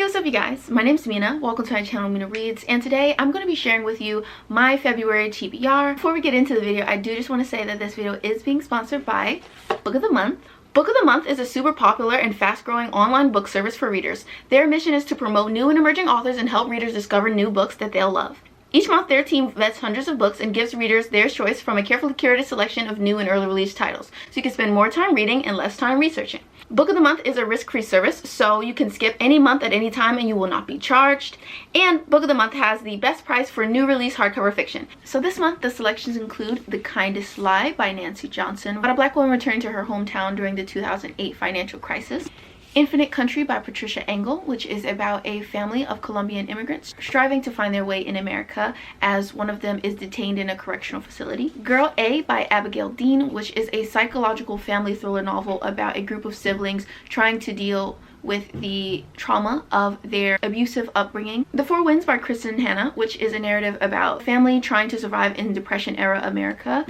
Hey, what's up you guys? My name's Mina. Welcome to my channel, Mina Reads, and today I'm going to be sharing with you my February TBR. Before we get into the video, I do just want to say that this video is being sponsored by Book of the Month. Book of the Month is a super popular and fast-growing online book service for readers. Their mission is to promote new and emerging authors and help readers discover new books that they'll love. Each month, their team vets hundreds of books and gives readers their choice from a carefully curated selection of new and early release titles, so you can spend more time reading and less time researching. Book of the Month is a risk-free service, so you can skip any month at any time and you will not be charged. And Book of the Month has the best price for new release hardcover fiction. So this month, the selections include The Kindest Lie by Nancy Johnson, about a black woman returning to her hometown during the 2008 financial crisis. Infinite Country by Patricia Engel, which is about a family of Colombian immigrants striving to find their way in America as one of them is detained in a correctional facility. Girl A by Abigail Dean, which is a psychological family thriller novel about a group of siblings trying to deal with the trauma of their abusive upbringing. The Four Winds by Kristen Hanna, which is a narrative about family trying to survive in Depression-era America.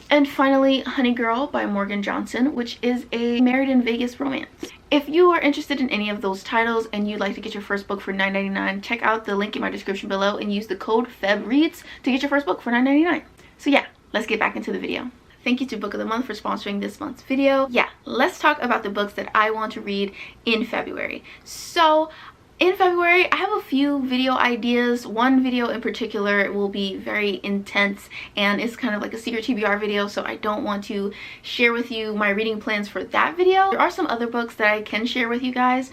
And finally, Honey Girl by Morgan Johnson, which is a Married in Vegas romance. If you are interested in any of those titles and you'd like to get your first book for $9.99, check out the link in my description below and use the code FEBREADS to get your first book for $9.99. So yeah, let's get back into the video. Thank you to Book of the Month for sponsoring this month's video. Yeah, let's talk about the books that I want to read in February. So in February, I have a few video ideas. One video in particular will be very intense and it's kind of like a secret TBR video, so I don't want to share with you my reading plans for that video. There are some other books that I can share with you guys.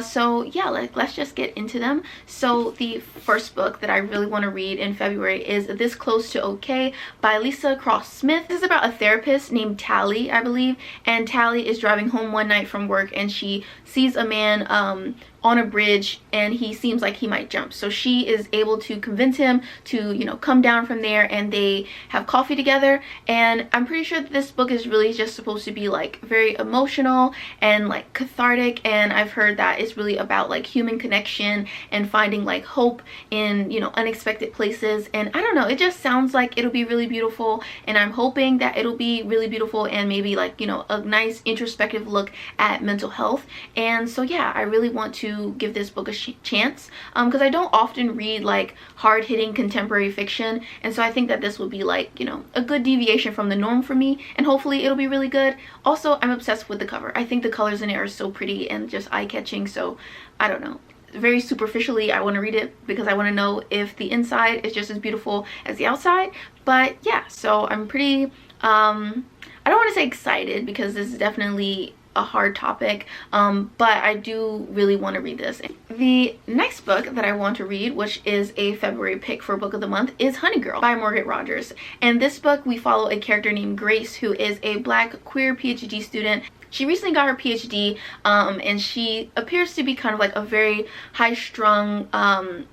So yeah, let's just get into them. So the first book that I really want to read in February is This Close to Okay by Lisa Cross Smith. This is about a therapist named Tally, I believe, and Tally is driving home one night from work and she sees a man on a bridge and he seems like he might jump, so she is able to convince him to, you know, come down from there, and they have coffee together. And I'm pretty sure that this book is really just supposed to be like very emotional and like cathartic, and I've heard that it's really about like human connection and finding like hope in, you know, unexpected places. And I don't know, it just sounds like it'll be really beautiful, and I'm hoping that it'll be really beautiful and maybe like, you know, a nice introspective look at mental health. And so yeah, I really want to give this book a chance because I don't often read like hard-hitting contemporary fiction, and so I think that this would be like, you know, a good deviation from the norm for me, and hopefully it'll be really good. Also, I'm obsessed with the cover. I think the colors in it are so pretty and just eye-catching, so I don't know, very superficially I want to read it because I want to know if the inside is just as beautiful as the outside. But yeah, so I'm pretty I don't want to say excited because this is definitely a hard topic, but I do really want to read this. The next book that I want to read, which is a February pick for Book of the Month, is Honey Girl by Margaret Rogers. And this book, we follow a character named Grace, who is a black queer PhD student. She recently got her PhD, and she appears to be kind of like a very high-strung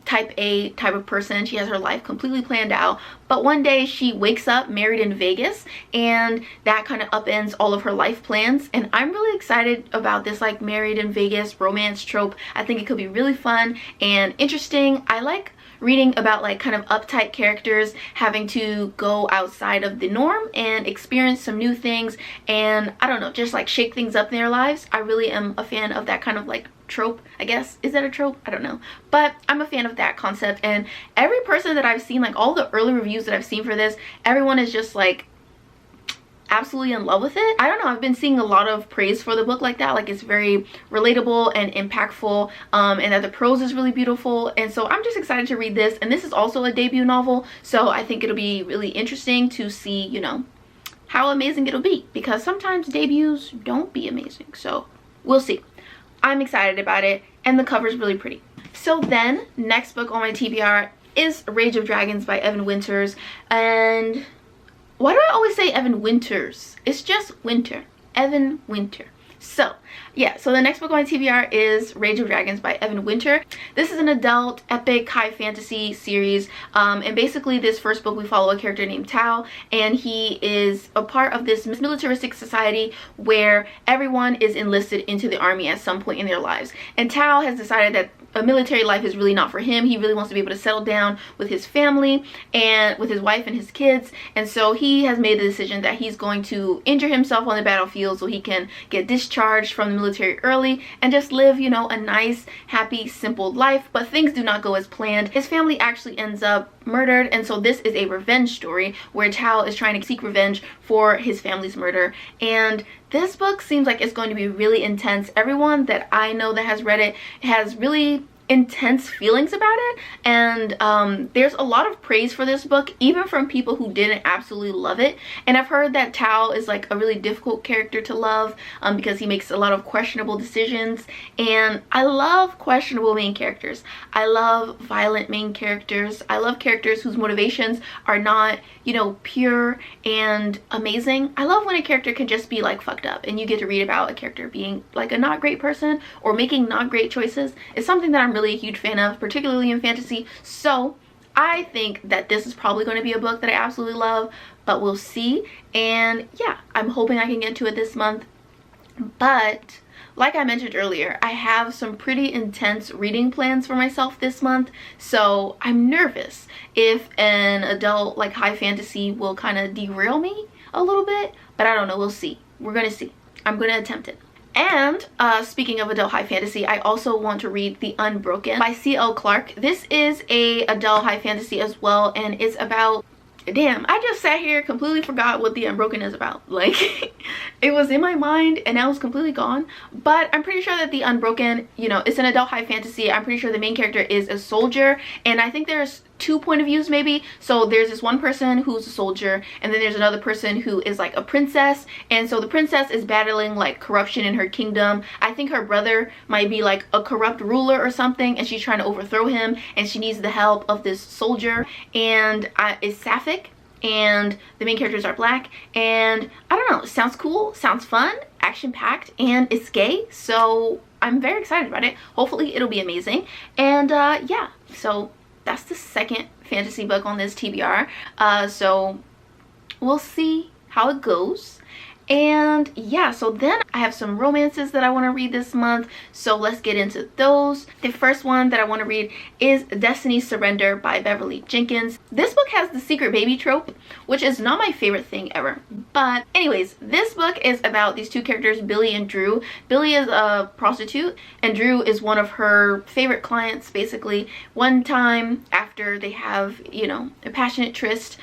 type A type of person. She has her life completely planned out, but one day she wakes up married in Vegas, and that kind of upends all of her life plans. And I'm really excited about this like married in Vegas romance trope. I think it could be really fun and interesting. I like reading about like kind of uptight characters having to go outside of the norm and experience some new things, and I don't know, just like shake things up in their lives. I really am a fan of that kind of like trope, I guess. Is that a trope? I don't know, but I'm a fan of that concept. And every person that I've seen, like all the early reviews that I've seen for this, everyone is just like absolutely in love with it. I don't know, I've been seeing a lot of praise for the book like that, like it's very relatable and impactful, and that the prose is really beautiful. And so I'm just excited to read this. And this is also a debut novel, so I think it'll be really interesting to see, you know, how amazing it'll be, because sometimes debuts don't be amazing, so we'll see. I'm excited about it, and the cover is really pretty. So then, next book on my TBR is Rage of Dragons by Evan Winters. And why do I always say Evan Winters? It's just Winter. Evan Winter. So yeah, so the next book on my TBR is Rage of Dragons by Evan Winter. This is an adult epic high fantasy series, and basically this first book we follow a character named Tao, and he is a part of this militaristic society where everyone is enlisted into the army at some point in their lives. And Tao has decided that a military life is really not for him. He really wants to be able to settle down with his family and with his wife and his kids. And so he has made the decision that he's going to injure himself on the battlefield so he can get discharged from the military early and just live, you know, a nice, happy, simple life. But things do not go as planned. His family actually ends up murdered, and so this is a revenge story where Tao is trying to seek revenge for his family's murder. And this book seems like it's going to be really intense. Everyone that I know that has read it has really intense feelings about it, and there's a lot of praise for this book, even from people who didn't absolutely love it. And I've heard that Tao is like a really difficult character to love because he makes a lot of questionable decisions, and I love questionable main characters. I love violent main characters. I love characters whose motivations are not, you know, pure and amazing. I love when a character can just be like fucked up and you get to read about a character being like a not great person or making not great choices. It's something that I'm really a huge fan of, particularly in fantasy. So I think that this is probably going to be a book that I absolutely love, but we'll see. And yeah, I'm hoping I can get to it this month. But like I mentioned earlier, I have some pretty intense reading plans for myself this month, so I'm nervous if an adult like high fantasy will kind of derail me a little bit, but I don't know. We'll see. We're gonna see. I'm gonna attempt it. And speaking of adult high fantasy, I also want to read The Unbroken by C.L. Clarke. This is a adult high fantasy as well, and it's about, damn, I just sat here, completely forgot what The Unbroken is about. Like, it was in my mind and now it's completely gone. But I'm pretty sure that The Unbroken, you know, it's an adult high fantasy. I'm pretty sure the main character is a soldier, and I think there's two point of views maybe. So there's this one person who's a soldier, and then there's another person who is like a princess, and so the princess is battling like corruption in her kingdom. I think her brother might be like a corrupt ruler or something, and she's trying to overthrow him, and she needs the help of this soldier, and it's sapphic, and the main characters are black, and I don't know, it sounds cool, sounds fun, action-packed, and it's gay, so I'm very excited about it. Hopefully it'll be amazing. And yeah, so that's the second fantasy book on this TBR. So we'll see how it goes. And yeah, so then I have some romances that I want to read this month, so let's get into those. The first one that I want to read is Destiny's Surrender by Beverly Jenkins. This book has the secret baby trope, which is not my favorite thing ever. But anyways, this book is about these two characters, Billy and Drew. Billy is a prostitute and Drew is one of her favorite clients, basically. One time after they have, you know, a passionate tryst,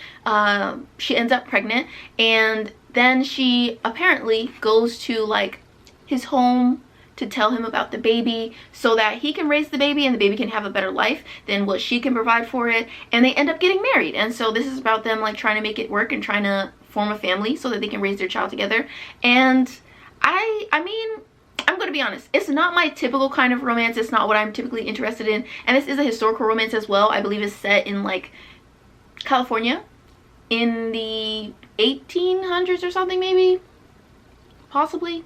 she ends up pregnant, and then she apparently goes to like his home to tell him about the baby so that he can raise the baby and the baby can have a better life than what she can provide for it. And they end up getting married. And so this is about them like trying to make it work and trying to form a family so that they can raise their child together. And I mean, I'm going to be honest, it's not my typical kind of romance. It's not what I'm typically interested in. And this is a historical romance as well. I believe it's set in like California in the 1800s or something, maybe, possibly.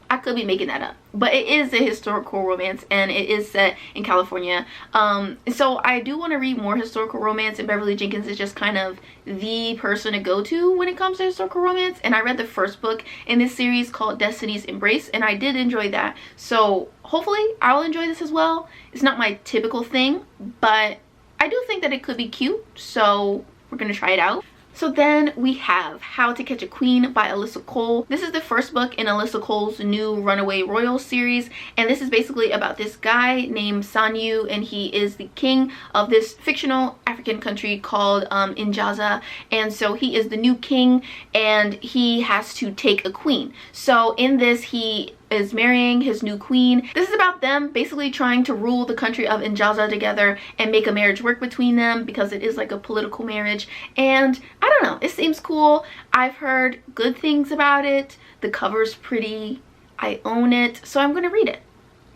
I could be making that up, but it is a historical romance and it is set in California. So I do want to read more historical romance, and Beverly Jenkins is just kind of the person to go to when it comes to historical romance. And I read the first book in this series called Destiny's Embrace, and I did enjoy that, so hopefully I'll enjoy this as well. It's not my typical thing, but I do think that it could be cute, so we're gonna try it out. So then we have How to Catch a Queen by Alyssa Cole. This is the first book in Alyssa Cole's new Runaway Royal series, and this is basically about this guy named Sanyu, and he is the king of this fictional African country called Injaza. And so he is the new king and he has to take a queen. So in this, he is marrying his new queen. This is about them basically trying to rule the country of Injaza together and make a marriage work between them, because it is like a political marriage. And I don't know, it seems cool. I've heard good things about it. The cover's pretty. I own it, so I'm gonna read it.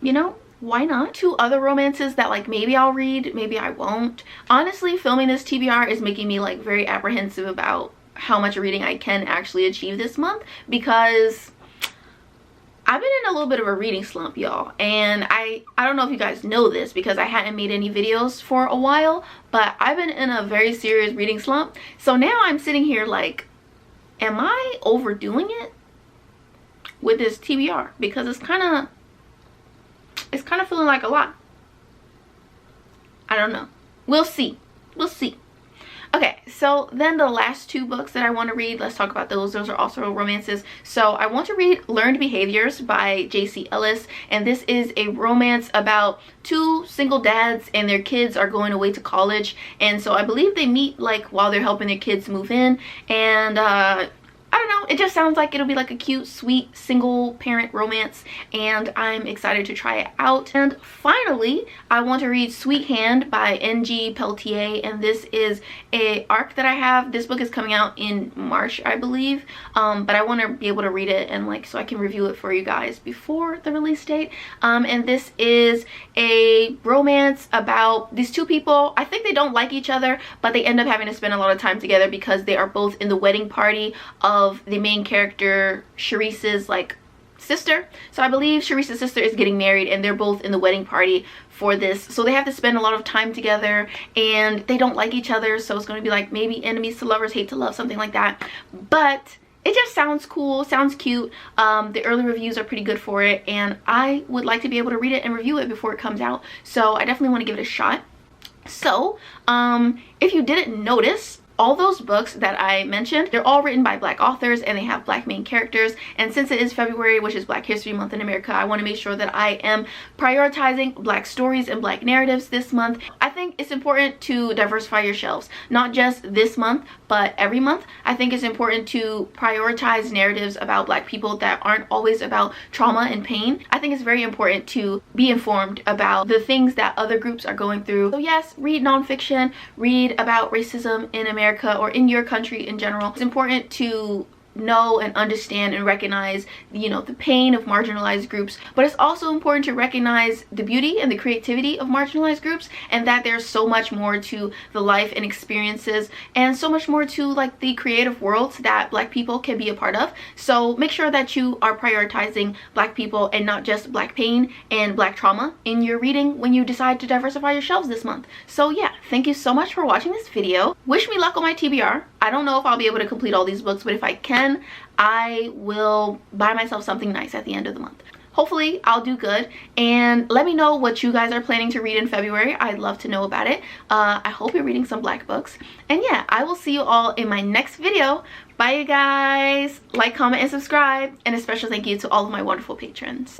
You know, why not? Two other romances that like maybe I'll read, maybe I won't. Honestly, filming this TBR is making me like very apprehensive about how much reading I can actually achieve this month, because I've been in a little bit of a reading slump, y'all, and I don't know if you guys know this because I hadn't made any videos for a while, but I've been in a very serious reading slump. So now I'm sitting here like, am I overdoing it with this TBR? Because it's kind of feeling like a lot. don't know. We'll see. We'll see. Okay, so then the last two books that I want to read, let's talk about those. Those are also romances. So I want to read Learned Behaviors by J.C. Ellis, and this is a romance about two single dads and their kids are going away to college. And so I believe they meet like while they're helping their kids move in, and I don't know, it just sounds like it'll be like a cute, sweet, single parent romance, and I'm excited to try it out. And finally, I want to read Sweet Hand by N.G. Peltier, and this is a arc that I have. This book is coming out in March, I believe, but I want to be able to read it and like so I can review it for you guys before the release date. And this is a romance about these two people. I think they don't like each other, but they end up having to spend a lot of time together because they are both in the wedding party of the main character Charisse's like sister. So I believe Charisse's sister is getting married and they're both in the wedding party for this, so they have to spend a lot of time together and they don't like each other, so it's going to be like maybe enemies to lovers, hate to love, something like that. But it just sounds cool, sounds cute. The early reviews are pretty good for it, and I would like to be able to read it and review it before it comes out, so I definitely want to give it a shot. So if you didn't notice, all those books that I mentioned, they're all written by Black authors and they have Black main characters. And since it is February, which is Black History Month in America, I want to make sure that I am prioritizing Black stories and Black narratives this month. I think it's important to diversify your shelves, not just this month, but every month. I think it's important to prioritize narratives about Black people that aren't always about trauma and pain. I think it's very important to be informed about the things that other groups are going through. So yes, read nonfiction, read about racism in America or in your country in general. It's important to know and understand and recognize, you know, the pain of marginalized groups, but it's also important to recognize the beauty and the creativity of marginalized groups, and that there's so much more to the life and experiences and so much more to like the creative worlds that Black people can be a part of. So make sure that you are prioritizing Black people and not just Black pain and Black trauma in your reading when you decide to diversify your shelves this month. So yeah, thank you so much for watching this video. Wish me luck on my TBR. I don't know if I'll be able to complete all these books, but if I can, I will buy myself something nice at the end of the month. Hopefully I'll do good, and let me know what you guys are planning to read in February. I'd love to know about it. I hope you're reading some Black books, and yeah, I will see you all in my next video. Bye you guys. Like, comment, and subscribe, and a special thank you to all of my wonderful patrons.